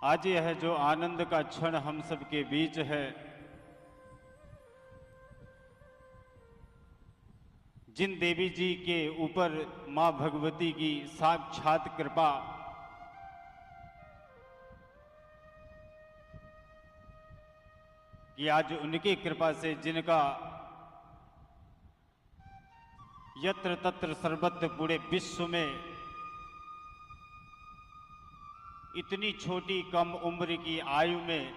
आज यह जो आनंद का क्षण हम सब के बीच है, जिन देवी जी के ऊपर मां भगवती की साक्षात कृपा कि आज उनकी कृपा से जिनका यत्र तत्र सर्वत्र पूरे विश्व में इतनी छोटी कम उम्र की आयु में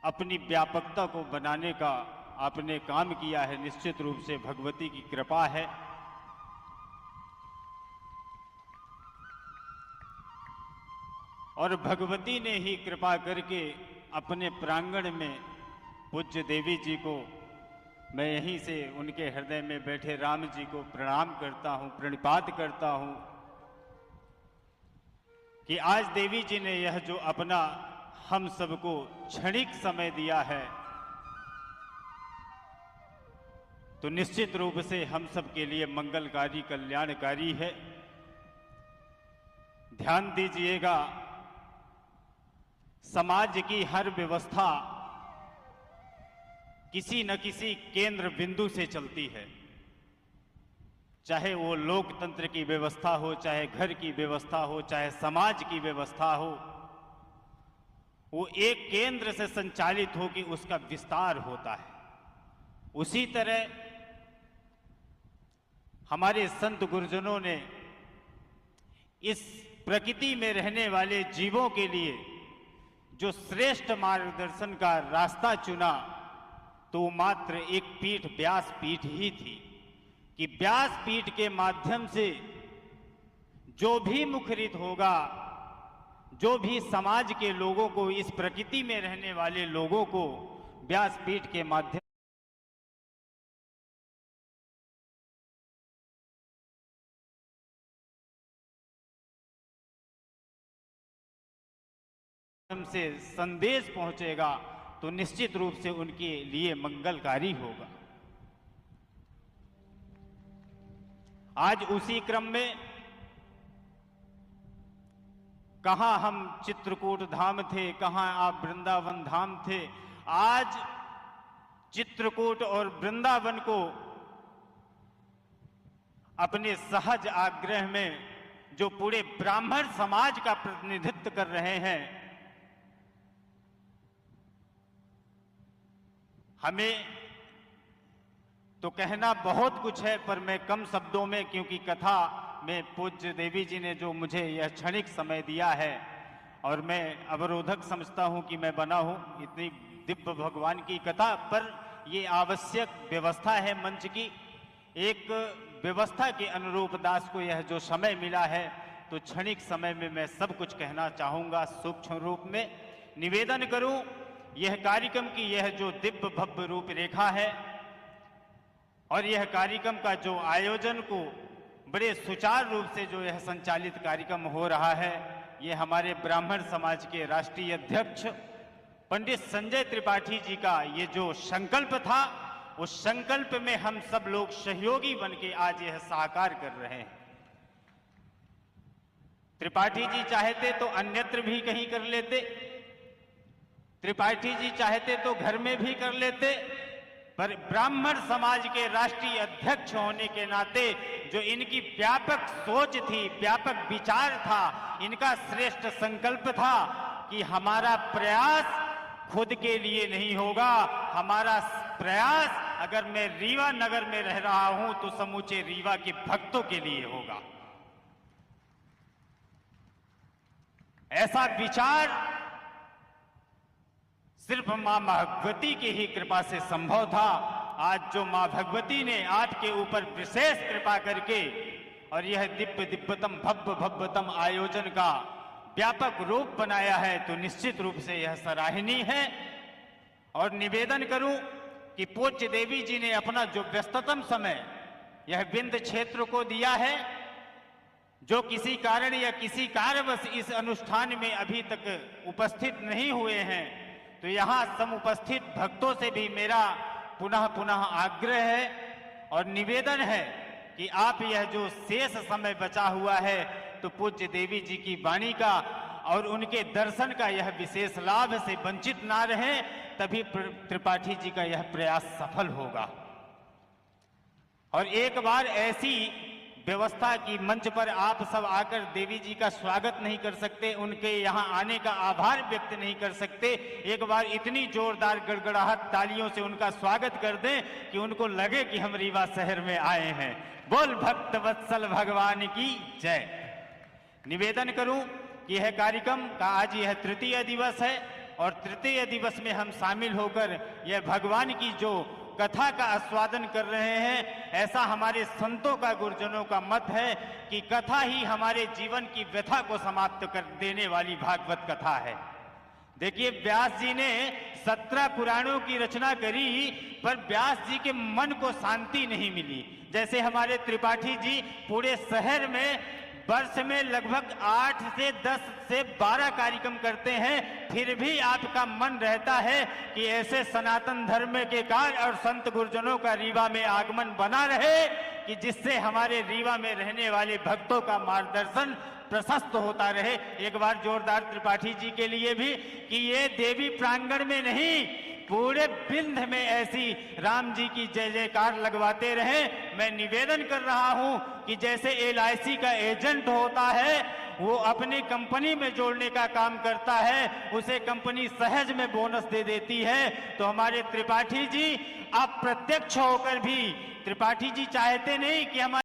अपनी व्यापकता को बनाने का आपने काम किया है, निश्चित रूप से भगवती की कृपा है। और भगवती ने ही कृपा करके अपने प्रांगण में पूज्य देवी जी को, मैं यहीं से उनके हृदय में बैठे राम जी को प्रणाम करता हूं, प्रणिपात करता हूं कि आज देवी जी ने यह जो अपना हम सबको क्षणिक समय दिया है, तो निश्चित रूप से हम सब के लिए मंगलकारी कल्याणकारी है। ध्यान दीजिएगा, समाज की हर व्यवस्था किसी न किसी केंद्र बिंदु से चलती है, चाहे वो लोकतंत्र की व्यवस्था हो, चाहे घर की व्यवस्था हो, चाहे समाज की व्यवस्था हो, वो एक केंद्र से संचालित हो कि उसका विस्तार होता है। उसी तरह हमारे संत गुरुजनों ने इस प्रकृति में रहने वाले जीवों के लिए जो श्रेष्ठ मार्गदर्शन का रास्ता चुना, तो मात्र एक पीठ व्यास पीठ ही थी कि व्यास पीठ के माध्यम से जो भी मुखरित होगा, जो भी समाज के लोगों को, इस प्रकृति में रहने वाले लोगों को व्यास पीठ के माध्यम से संदेश पहुंचेगा, तो निश्चित रूप से उनके लिए मंगलकारी होगा। आज उसी क्रम में कहां हम चित्रकूट धाम थे, कहां आप वृंदावन धाम थे। आज चित्रकूट और वृंदावन को अपने सहज आग्रह में जो पूरे ब्राह्मण समाज का प्रतिनिधित्व कर रहे हैं, हमें तो कहना बहुत कुछ है, पर मैं कम शब्दों में, क्योंकि कथा में पूज्य देवी जी ने जो मुझे यह क्षणिक समय दिया है, और मैं अवरोधक समझता हूं कि मैं बना हूं इतनी दिव्य भगवान की कथा पर। ये आवश्यक व्यवस्था है मंच की, एक व्यवस्था के अनुरूप दास को यह जो समय मिला है, तो क्षणिक समय में मैं सब कुछ कहना चाहूंगा। सूक्ष्म रूप में निवेदन करूं, यह कार्यक्रम की यह जो दिव्य भव्य रूपरेखा है और यह कार्यक्रम का जो आयोजन को बड़े सुचारू रूप से जो यह संचालित कार्यक्रम हो रहा है, ये हमारे ब्राह्मण समाज के राष्ट्रीय अध्यक्ष पंडित संजय त्रिपाठी जी का ये जो संकल्प था, उस संकल्प में हम सब लोग सहयोगी बनके आज यह साकार कर रहे हैं। त्रिपाठी जी चाहते तो अन्यत्र भी कहीं कर लेते, त्रिपाठी जी चाहते तो घर में भी कर लेते, पर ब्राह्मण समाज के राष्ट्रीय अध्यक्ष होने के नाते जो इनकी व्यापक सोच थी, व्यापक विचार था, इनका श्रेष्ठ संकल्प था कि हमारा प्रयास खुद के लिए नहीं होगा, हमारा प्रयास अगर मैं रीवा नगर में रह रहा हूं तो समूचे रीवा के भक्तों के लिए होगा। ऐसा विचार सिर्फ मां भगवती की ही कृपा से संभव था। आज जो मां भगवती ने आपके ऊपर विशेष कृपा करके और यह दिव्य दिव्यतम भव्य भव्यतम आयोजन का व्यापक रूप बनाया है, तो निश्चित रूप से यह सराहनीय है। और निवेदन करूं कि पूज्य देवी जी ने अपना जो व्यस्ततम समय यह विंध्य क्षेत्र को दिया है, जो किसी कारण या किसी कारणवश इस अनुष्ठान में अभी तक उपस्थित नहीं हुए हैं, तो यहाँ समुपस्थित भक्तों से भी मेरा पुनः पुनः आग्रह है और निवेदन है कि आप यह जो शेष समय बचा हुआ है, तो पूज्य देवी जी की वाणी का और उनके दर्शन का यह विशेष लाभ से वंचित ना रहे, तभी त्रिपाठी जी का यह प्रयास सफल होगा। और एक बार ऐसी व्यवस्था की मंच पर आप सब आकर देवी जी का स्वागत नहीं कर सकते, उनके यहाँ आने का आभार व्यक्त नहीं कर सकते, एक बार इतनी जोरदार गड़गड़ाहट तालियों से उनका स्वागत कर दें कि उनको लगे कि हम रीवा शहर में आए हैं। बोल भक्त वत्सल भगवान की जय। निवेदन करूं कि यह कार्यक्रम का आज यह तृतीय दिवस है और तृतीय दिवस में हम शामिल होकर यह भगवान की जो कथा का आस्वादन कर रहे हैं, ऐसा हमारे संतों का, गुरुजनों का मत है कि कथा ही हमारे जीवन की व्यथा को समाप्त कर देने वाली भागवत कथा है। देखिए, व्यास जी ने 17 पुराणों की रचना करी, पर व्यास जी के मन को शांति नहीं मिली। जैसे हमारे त्रिपाठी जी पूरे शहर में वर्ष में लगभग 8 से 10 से 12 कार्यक्रम करते हैं, फिर भी आपका मन रहता है कि ऐसे सनातन धर्म के कार्य और संत गुरुजनों का रीवा में आगमन बना रहे कि जिससे हमारे रीवा में रहने वाले भक्तों का मार्गदर्शन प्रशस्त होता रहे। एक बार जोरदार त्रिपाठी जी के लिए भी कि ये देवी प्रांगण में नहीं, पूरे विंध्य में ऐसी राम जी की जय जयकार लगवाते रहे। मैं निवेदन कर रहा हूं कि जैसे LIC का एजेंट होता है, वो अपनी कंपनी में जोड़ने का काम करता है, उसे कंपनी सहज में बोनस दे देती है, तो हमारे त्रिपाठी जी अप्रत्यक्ष होकर भी, त्रिपाठी जी चाहते नहीं कि हमारे